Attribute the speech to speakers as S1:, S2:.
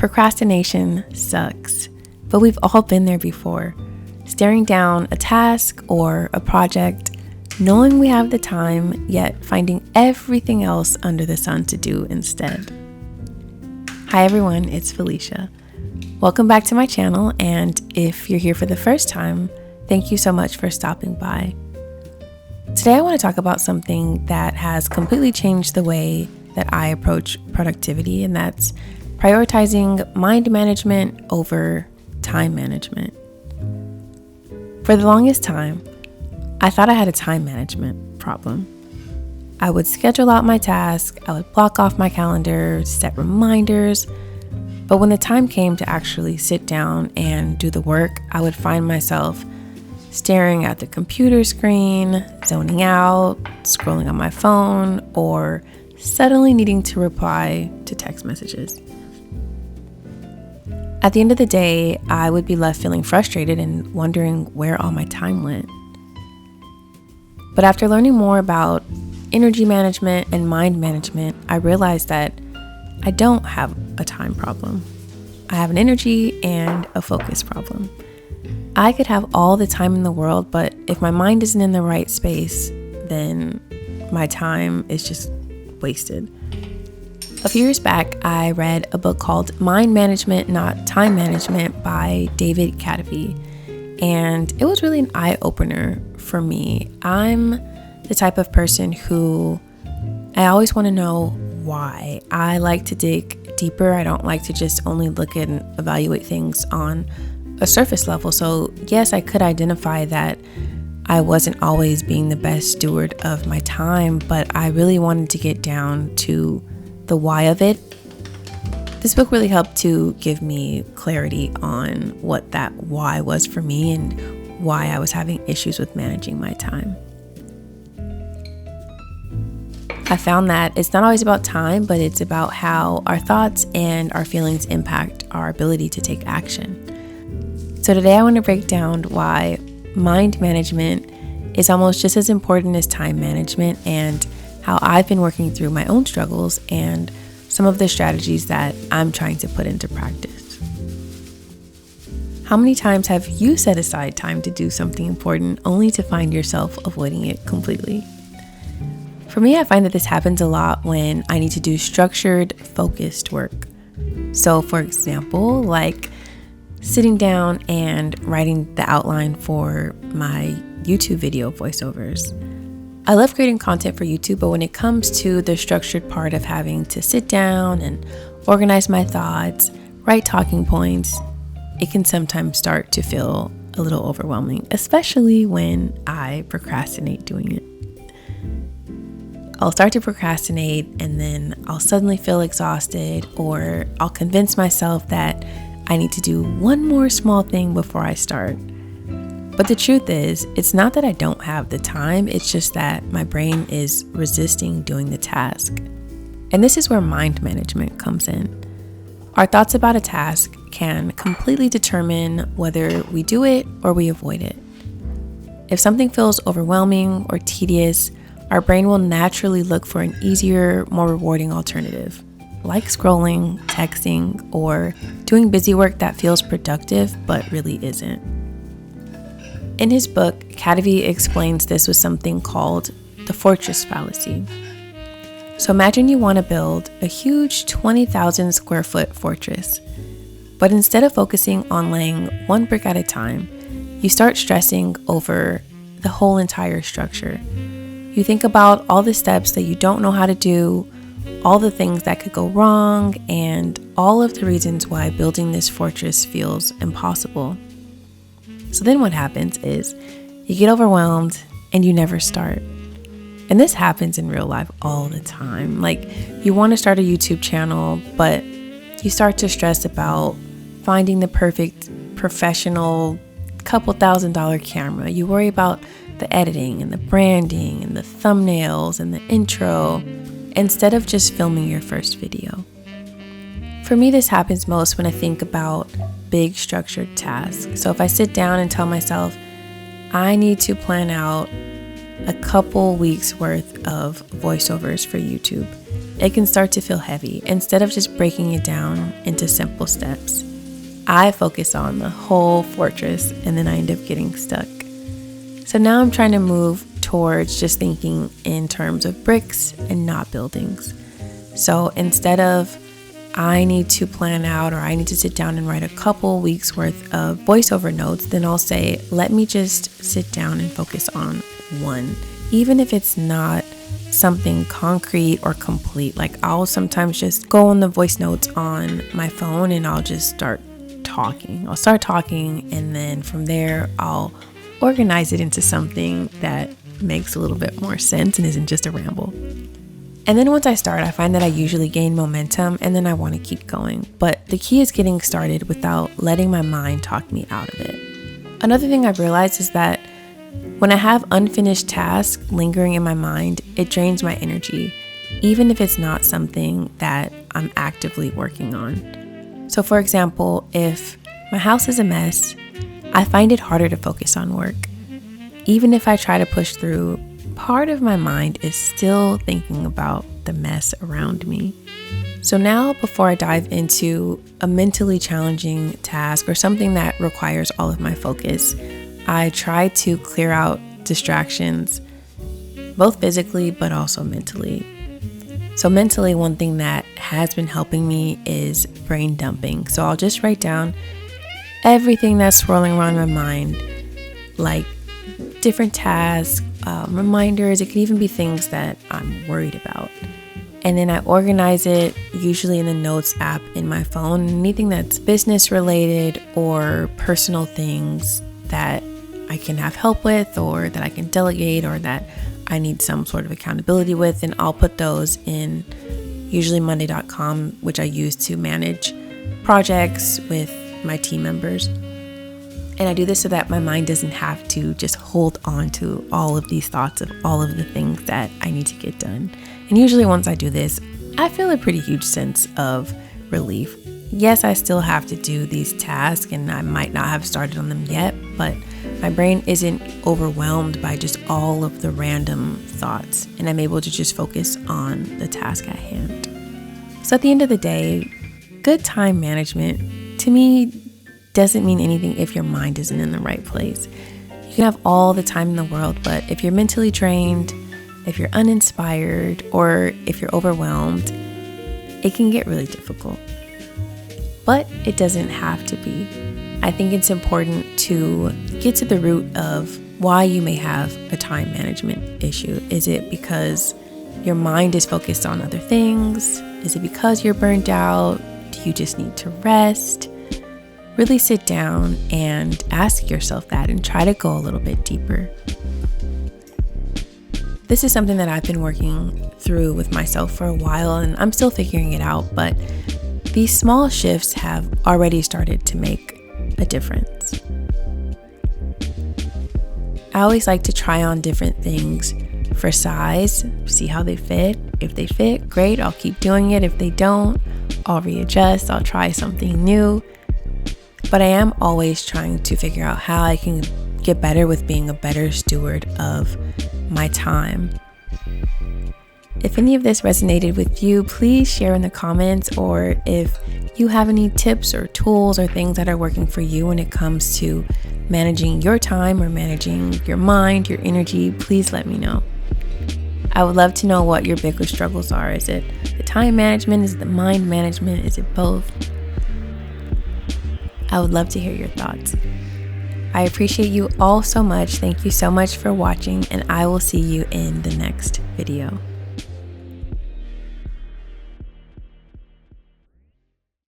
S1: Procrastination sucks, but we've all been there before. Staring down a task or a project, knowing we have the time, yet finding everything else under the sun to do instead. Hi everyone, it's Felicia. Welcome back to my channel, and if you're here for the first time, thank you so much for stopping by. Today I want to talk about something that has completely changed the way that I approach productivity, and that's prioritizing mind management over time management. For the longest time, I thought I had a time management problem. I would schedule out my tasks, I would block off my calendar, set reminders, but when the time came to actually sit down and do the work, I would find myself staring at the computer screen, zoning out, scrolling on my phone, or suddenly needing to reply to text messages. At the end of the day, I would be left feeling frustrated and wondering where all my time went. But after learning more about energy management and mind management, I realized that I don't have a time problem. I have an energy and a focus problem. I could have all the time in the world, but if my mind isn't in the right space, then my time is just wasted. A few years back, I read a book called Mind Management, Not Time Management by David Cadavy, and it was really an eye-opener for me. I'm the type of person who I always want to know why. I like to dig deeper. I don't like to just only look and evaluate things on a surface level. So yes, I could identify that I wasn't always being the best steward of my time, but I really wanted to get down to the why of it. This book really helped to give me clarity on what that why was for me and why I was having issues with managing my time. I found that it's not always about time, but it's about how our thoughts and our feelings impact our ability to take action. So today I want to break down why mind management is almost just as important as time management, and how I've been working through my own struggles and some of the strategies that I'm trying to put into practice. How many times have you set aside time to do something important only to find yourself avoiding it completely? For me, I find that this happens a lot when I need to do structured, focused work. So for example, like sitting down and writing the outline for my YouTube video voiceovers. I love creating content for YouTube, but when it comes to the structured part of having to sit down and organize my thoughts, write talking points, it can sometimes start to feel a little overwhelming, especially when I procrastinate doing it. I'll start to procrastinate and then I'll suddenly feel exhausted, or I'll convince myself that I need to do one more small thing before I start. But the truth is, it's not that I don't have the time, it's just that my brain is resisting doing the task. And this is where mind management comes in. Our thoughts about a task can completely determine whether we do it or we avoid it. If something feels overwhelming or tedious, our brain will naturally look for an easier, more rewarding alternative, like scrolling, texting, or doing busy work that feels productive but really isn't. In his book, Cadavy explains this with something called the fortress fallacy. So imagine you want to build a huge 20,000 square foot fortress, but instead of focusing on laying one brick at a time, you start stressing over the whole entire structure. You think about all the steps that you don't know how to do, all the things that could go wrong, and all of the reasons why building this fortress feels impossible. So then what happens is you get overwhelmed and you never start. And this happens in real life all the time. Like, you want to start a YouTube channel, but you start to stress about finding the perfect professional couple $1,000 camera. You worry about the editing and the branding and the thumbnails and the intro instead of just filming your first video. For me, this happens most when I think about big structured tasks. So if I sit down and tell myself, I need to plan out a couple weeks worth of voiceovers for YouTube, it can start to feel heavy instead of just breaking it down into simple steps. I focus on the whole fortress and then I end up getting stuck. So now I'm trying to move towards just thinking in terms of bricks and not buildings. So instead of I need to plan out or I need to sit down and write a couple weeks worth of voiceover notes, then I'll say, let me just sit down and focus on one. Even if it's not something concrete or complete, like I'll sometimes just go on the voice notes on my phone and I'll just start talking. I'll start talking and then from there I'll organize it into something that makes a little bit more sense and isn't just a ramble. And then once I start, I find that I usually gain momentum and then I want to keep going. But the key is getting started without letting my mind talk me out of it. Another thing I've realized is that when I have unfinished tasks lingering in my mind, it drains my energy, even if it's not something that I'm actively working on. So for example, if my house is a mess, I find it harder to focus on work. Even if I try to push through, part of my mind is still thinking about the mess around me. So now, before I dive into a mentally challenging task or something that requires all of my focus, I try to clear out distractions, both physically but also mentally. So mentally, one thing that has been helping me is brain dumping. So I'll just write down everything that's swirling around my mind, like different tasks, reminders. It could even be things that I'm worried about. And then I organize it usually in the notes app in my phone. Anything that's business related or personal things that I can have help with or that I can delegate or that I need some sort of accountability with. And I'll put those in usually monday.com, which I use to manage projects with my team members. And I do this so that my mind doesn't have to just hold on to all of these thoughts of all of the things that I need to get done. And usually once I do this, I feel a pretty huge sense of relief. Yes, I still have to do these tasks and I might not have started on them yet, but my brain isn't overwhelmed by just all of the random thoughts and I'm able to just focus on the task at hand. So at the end of the day, good time management to me doesn't mean anything if your mind isn't in the right place. You can have all the time in the world, but if you're mentally drained, if you're uninspired, or if you're overwhelmed, it can get really difficult. But it doesn't have to be. I think it's important to get to the root of why you may have a time management issue. Is it because your mind is focused on other things? Is it because you're burnt out? Do you just need to rest? Really sit down and ask yourself that and try to go a little bit deeper. This is something that I've been working through with myself for a while and I'm still figuring it out, but these small shifts have already started to make a difference. I always like to try on different things for size, see how they fit. If they fit, great, I'll keep doing it. If they don't, I'll readjust, I'll try something new. But I am always trying to figure out how I can get better with being a better steward of my time. If any of this resonated with you, please share in the comments, or if you have any tips or tools or things that are working for you when it comes to managing your time or managing your mind, your energy, please let me know. I would love to know what your biggest struggles are. Is it the time management? Is it the mind management? Is it both? I would love to hear your thoughts. I appreciate you all so much. Thank you so much for watching, and I will see you in the next video.